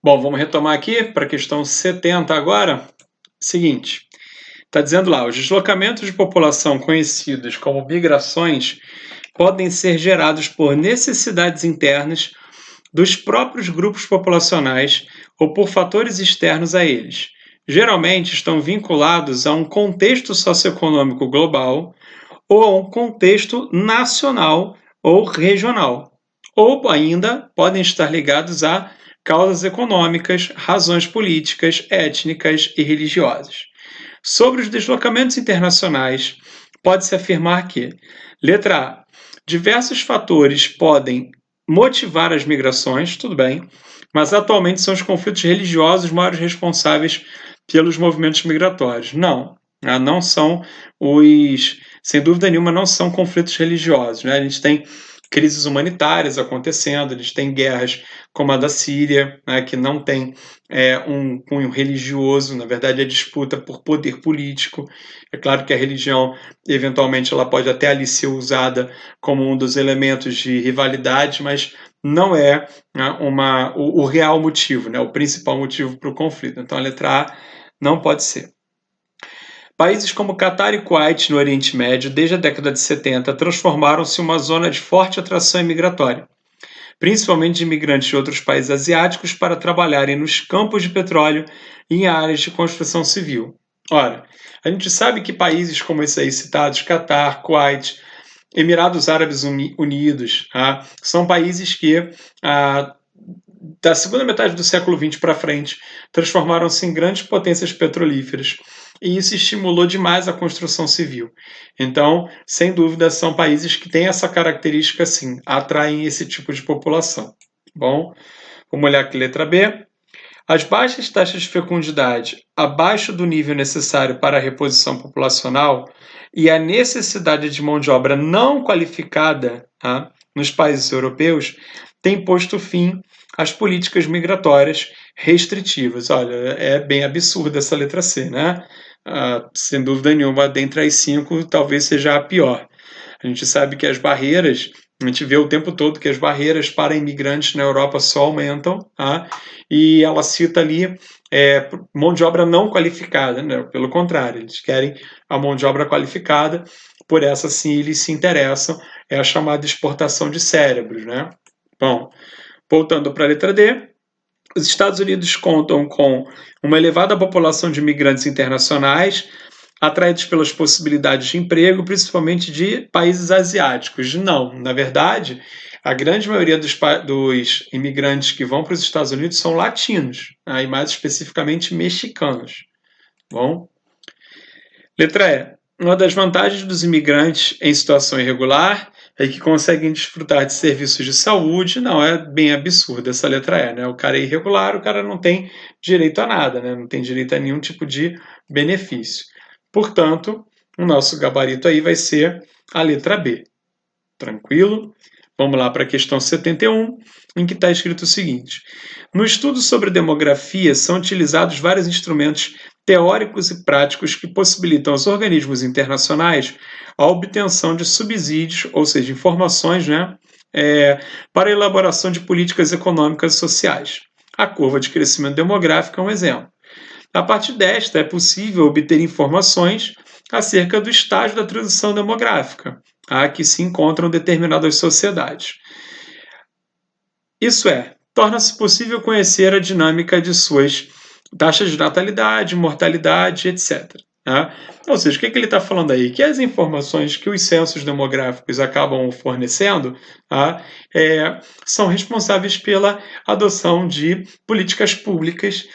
Bom, vamos retomar aqui para a questão 70 agora. Seguinte, está dizendo lá, os deslocamentos de população conhecidos como migrações podem ser gerados por necessidades internas dos próprios grupos populacionais ou por fatores externos a eles. Geralmente estão vinculados a um contexto socioeconômico global ou a um contexto nacional ou regional, ou ainda podem estar ligados a causas econômicas, razões políticas, étnicas e religiosas. Sobre os deslocamentos internacionais, pode-se afirmar que, letra A, diversos fatores podem motivar as migrações, tudo bem, mas atualmente são os conflitos religiosos os maiores responsáveis pelos movimentos migratórios. Não, não são sem dúvida nenhuma, não são conflitos religiosos. Né? A gente tem crises humanitárias acontecendo, a gente tem guerras como a da Síria, né, que não tem um cunho religioso, na verdade é disputa por poder político. É claro que a religião, eventualmente, ela pode até ali ser usada como um dos elementos de rivalidade, mas não é, né, o real motivo, né, o principal motivo para o conflito. Então a letra A não pode ser. Países como Catar e Kuwait, no Oriente Médio, desde a década de 70, transformaram-se em uma zona de forte atração imigratória, principalmente de imigrantes de outros países asiáticos para trabalharem nos campos de petróleo e em áreas de construção civil. Ora, a gente sabe que países como esses aí citados, Catar, Kuwait, Emirados Árabes Unidos, são países que, da segunda metade do século XX para frente, transformaram-se em grandes potências petrolíferas. E isso estimulou demais a construção civil. Então, sem dúvida, são países que têm essa característica, sim, atraem esse tipo de população. Bom, vamos olhar aqui letra B. As baixas taxas de fecundidade abaixo do nível necessário para a reposição populacional e a necessidade de mão de obra não qualificada nos países europeus têm posto fim às políticas migratórias restritivas. Olha, é bem absurda essa letra C, né? Sem dúvida nenhuma, dentre as 5, talvez seja a pior. A gente sabe que as barreiras, a gente vê o tempo todo que as barreiras para imigrantes na Europa só aumentam, e ela cita ali mão de obra não qualificada, né? Pelo contrário, eles querem a mão de obra qualificada, por essa sim eles se interessam, é a chamada exportação de cérebros, né? Bom, voltando para a letra D, os Estados Unidos contam com uma elevada população de imigrantes internacionais, atraídos pelas possibilidades de emprego, principalmente de países asiáticos. Não, na verdade, a grande maioria dos imigrantes que vão para os Estados Unidos são latinos, e mais especificamente mexicanos. Bom, letra E. Uma das vantagens dos imigrantes em situação irregular é que conseguem desfrutar de serviços de saúde. Não, é bem absurda essa letra E, né? O cara é irregular, o cara não tem direito a nada, né? Não tem direito a nenhum tipo de benefício. Portanto, o nosso gabarito aí vai ser a letra B. Tranquilo? Vamos lá para a questão 71, em que está escrito o seguinte: no estudo sobre demografia são utilizados vários instrumentos teóricos e práticos que possibilitam aos organismos internacionais a obtenção de subsídios, ou seja, informações, né, para a elaboração de políticas econômicas e sociais. A curva de crescimento demográfico é um exemplo. A partir desta, é possível obter informações acerca do estágio da transição demográfica a que se encontram determinadas sociedades. Isso torna-se possível conhecer a dinâmica de suas taxas de natalidade, mortalidade, etc. Ou seja, o que ele está falando aí? Que as informações que os censos demográficos acabam fornecendo são responsáveis pela adoção de políticas públicas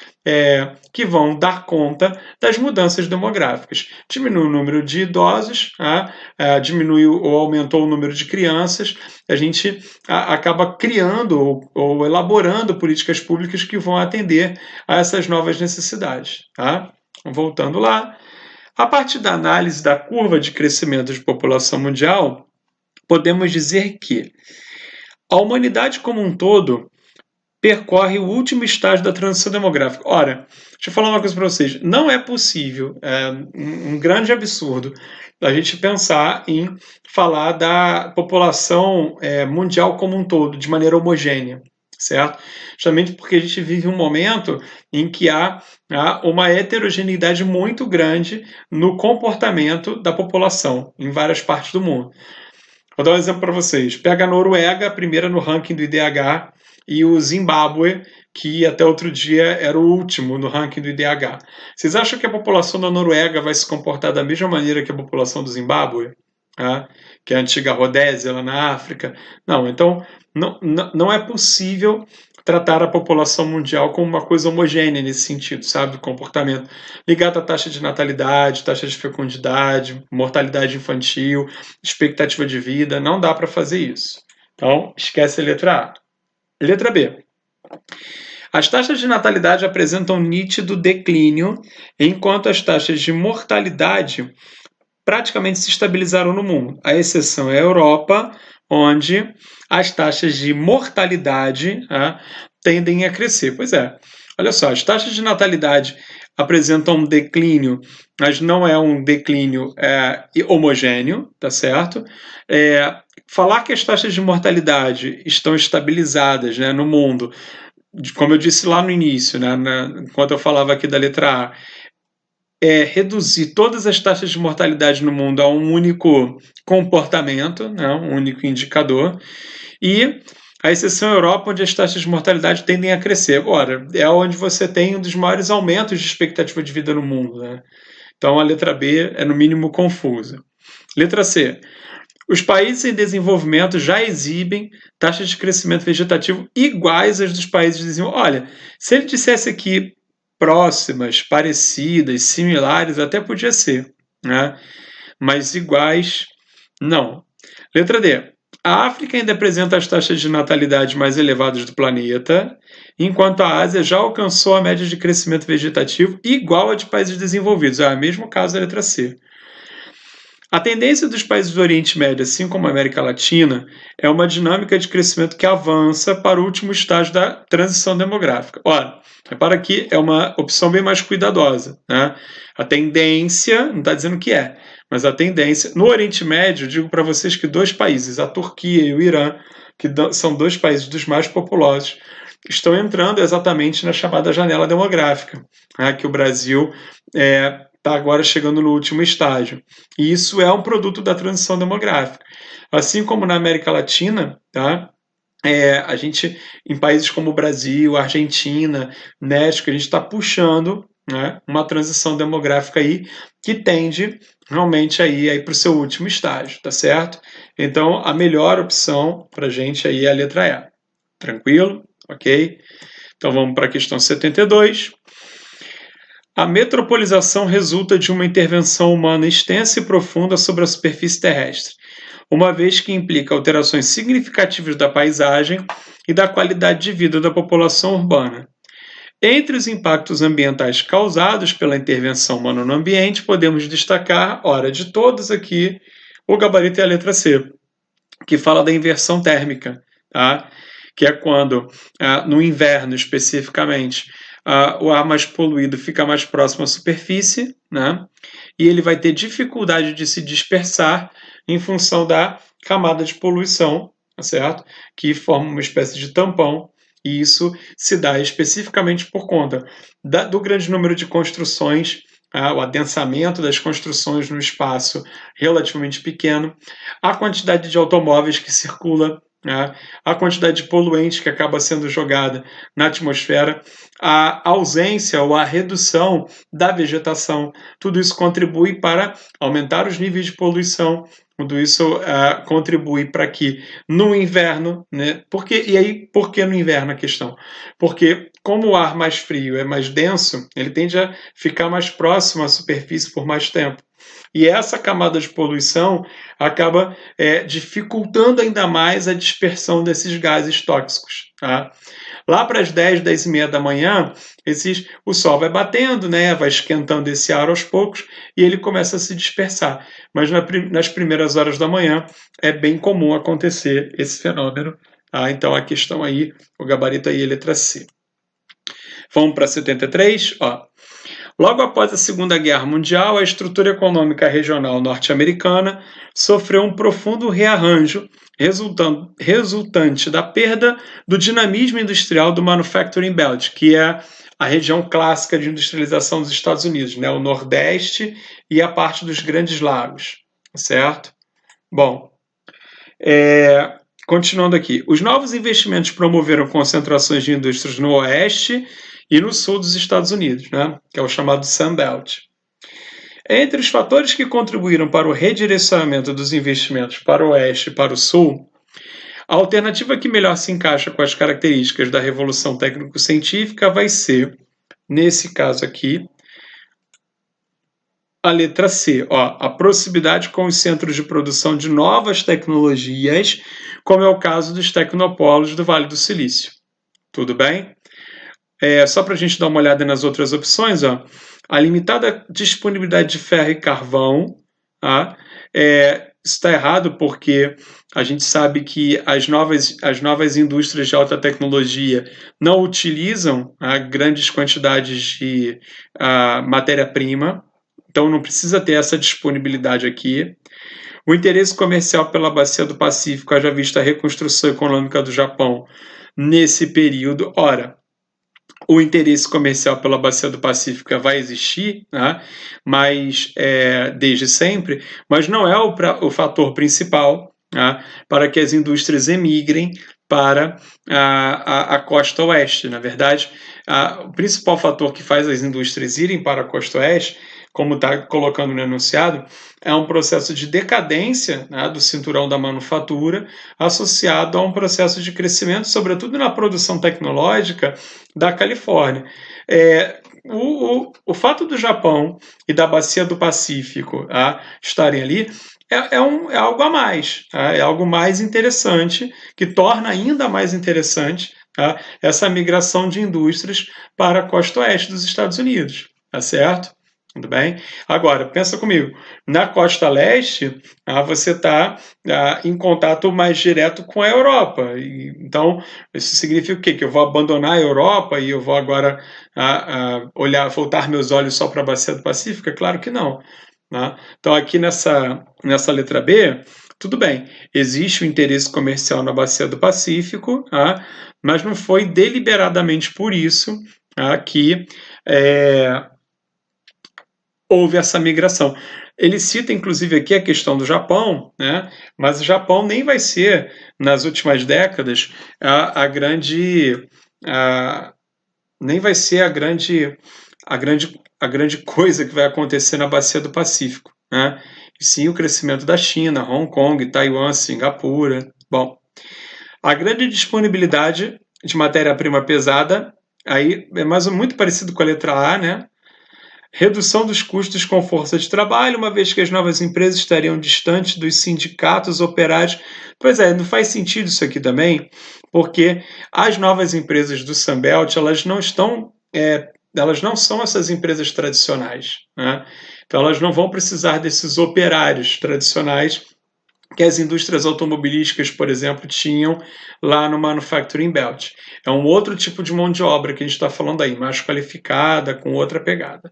que vão dar conta das mudanças demográficas. Diminui o número de idosos, diminui ou aumentou o número de crianças, a gente acaba criando ou elaborando políticas públicas que vão atender a essas novas necessidades. Voltando lá, a partir da análise da curva de crescimento de população mundial, podemos dizer que a humanidade como um todo percorre o último estágio da transição demográfica. Ora, deixa eu falar uma coisa para vocês. Não é possível, é um grande absurdo, a gente pensar em falar da população mundial como um todo, de maneira homogênea. certo? Justamente porque a gente vive um momento em que há uma heterogeneidade muito grande no comportamento da população em várias partes do mundo. Vou dar um exemplo para vocês. Pega a Noruega, a primeira no ranking do IDH, e o Zimbábue, que até outro dia era o último no ranking do IDH. Vocês acham que a população da Noruega vai se comportar da mesma maneira que a população do Zimbábue? Que é a antiga Rodésia lá na África? Não, então não é possível tratar a população mundial como uma coisa homogênea nesse sentido, sabe? Comportamento ligado à taxa de natalidade, taxa de fecundidade, mortalidade infantil, expectativa de vida, não dá para fazer isso. Então, esquece a letra A. Letra B. As taxas de natalidade apresentam nítido declínio, enquanto as taxas de mortalidade praticamente se estabilizaram no mundo. A exceção é a Europa, onde as taxas de mortalidade tendem a crescer. Pois é, olha só, as taxas de natalidade apresentam um declínio, mas não é um declínio homogêneo, tá certo? Falar que as taxas de mortalidade estão estabilizadas, né, no mundo, como eu disse lá no início, né, enquanto eu falava aqui da letra A, reduzir todas as taxas de mortalidade no mundo a um único comportamento, né, um único indicador, e a exceção é a Europa, onde as taxas de mortalidade tendem a crescer. Agora, é onde você tem um dos maiores aumentos de expectativa de vida no mundo. Né? Então, a letra B é, no mínimo, confusa. Letra C. Os países em desenvolvimento já exibem taxas de crescimento vegetativo iguais às dos países desenvolvidos. Olha, se ele dissesse aqui próximas, parecidas, similares, até podia ser, né? Mas iguais, não. Letra D. A África ainda apresenta as taxas de natalidade mais elevadas do planeta, enquanto a Ásia já alcançou a média de crescimento vegetativo igual a de países desenvolvidos. É o mesmo caso da letra C. A tendência dos países do Oriente Médio, assim como a América Latina, é uma dinâmica de crescimento que avança para o último estágio da transição demográfica. Ora, repara que é uma opção bem mais cuidadosa. Né? A tendência, não está dizendo que é, mas a tendência. No Oriente Médio, digo para vocês que dois países, a Turquia e o Irã, que são dois países dos mais populosos, estão entrando exatamente na chamada janela demográfica, né? Que o Brasil está agora chegando no último estágio. E isso é um produto da transição demográfica. Assim como na América Latina, tá? A gente, em países como o Brasil, Argentina, México, a gente está puxando, né, uma transição demográfica aí que tende realmente aí para o seu último estágio, tá certo? Então, a melhor opção para a gente aí é a letra E. Tranquilo? Ok? Então, vamos para a questão 72. A metropolização resulta de uma intervenção humana extensa e profunda sobre a superfície terrestre, uma vez que implica alterações significativas da paisagem e da qualidade de vida da população urbana. Entre os impactos ambientais causados pela intervenção humana no ambiente, podemos destacar, de todos aqui, o gabarito é a letra C, que fala da inversão térmica, tá? Que é quando, no inverno especificamente, o ar mais poluído fica mais próximo à superfície, né? E ele vai ter dificuldade de se dispersar em função da camada de poluição, tá certo? Que forma uma espécie de tampão, e isso se dá especificamente por conta do grande número de construções, o adensamento das construções no espaço relativamente pequeno, a quantidade de automóveis que circula, a quantidade de poluente que acaba sendo jogada na atmosfera, a ausência ou a redução da vegetação, tudo isso contribui para aumentar os níveis de poluição, tudo isso contribui para que no inverno, né? Por que no inverno a questão? Porque como o ar mais frio é mais denso, ele tende a ficar mais próximo à superfície por mais tempo. E essa camada de poluição acaba dificultando ainda mais a dispersão desses gases tóxicos. Tá? Lá para as 10, 10 e meia da manhã, o sol vai batendo, né? Vai esquentando esse ar aos poucos e ele começa a se dispersar. Mas nas primeiras horas da manhã é bem comum acontecer esse fenômeno. Tá? Então a questão aí, o gabarito aí é letra C. Vamos para 73. Logo após a Segunda Guerra Mundial, a estrutura econômica regional norte-americana sofreu um profundo rearranjo, resultante da perda do dinamismo industrial do Manufacturing Belt, que é a região clássica de industrialização dos Estados Unidos, né? O Nordeste e a parte dos Grandes Lagos, certo? Bom, continuando aqui, os novos investimentos promoveram concentrações de indústrias no Oeste e no Sul dos Estados Unidos, né? Que é o chamado Sun Belt. Entre os fatores que contribuíram para o redirecionamento dos investimentos para o Oeste e para o Sul, a alternativa que melhor se encaixa com as características da revolução técnico-científica vai ser, nesse caso aqui, a letra C, a proximidade com os centros de produção de novas tecnologias, como é o caso dos tecnopolos do Vale do Silício. Tudo bem? Só para a gente dar uma olhada nas outras opções, a limitada disponibilidade de ferro e carvão, isso está errado porque a gente sabe que as novas indústrias de alta tecnologia não utilizam grandes quantidades de matéria-prima, então não precisa ter essa disponibilidade aqui. O interesse comercial pela Bacia do Pacífico, haja vista a reconstrução econômica do Japão nesse período. Ora, o interesse comercial pela Bacia do Pacífico vai existir, né? Mas desde sempre, mas não é o fator principal, né? Para que as indústrias emigrem para a costa oeste. Na verdade, o principal fator que faz as indústrias irem para a costa oeste, como está colocando no enunciado, é um processo de decadência, né, do cinturão da manufatura, associado a um processo de crescimento, sobretudo na produção tecnológica da Califórnia. O fato do Japão e da Bacia do Pacífico estarem ali é algo a mais, é algo mais interessante, que torna ainda mais interessante essa migração de indústrias para a costa oeste dos Estados Unidos, tá certo? Tudo bem? Agora, pensa comigo, na costa leste, você está em contato mais direto com a Europa. Então, isso significa o quê? Que eu vou abandonar a Europa e eu vou agora voltar meus olhos só para a Bacia do Pacífico? É claro que não. Né? Então, aqui nessa letra B, tudo bem, existe o interesse comercial na Bacia do Pacífico, mas não foi deliberadamente por isso que houve essa migração. Ele cita, inclusive, aqui a questão do Japão, né? Mas o Japão nem vai ser, nas últimas décadas, nem vai ser a grande coisa que vai acontecer na Bacia do Pacífico, né? E sim o crescimento da China, Hong Kong, Taiwan, Singapura. Bom, a grande disponibilidade de matéria-prima pesada, aí é muito parecido com a letra A, né? Redução dos custos com força de trabalho, uma vez que as novas empresas estariam distantes dos sindicatos operários. Pois é, não faz sentido isso aqui também, porque as novas empresas do Sunbelt, elas não são essas empresas tradicionais, né? Então elas não vão precisar desses operários tradicionais que as indústrias automobilísticas, por exemplo, tinham lá no Manufacturing Belt. É um outro tipo de mão de obra que a gente está falando aí, mais qualificada, com outra pegada.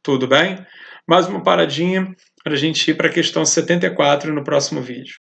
Tudo bem? Mais uma paradinha para a gente ir para a questão 74 no próximo vídeo.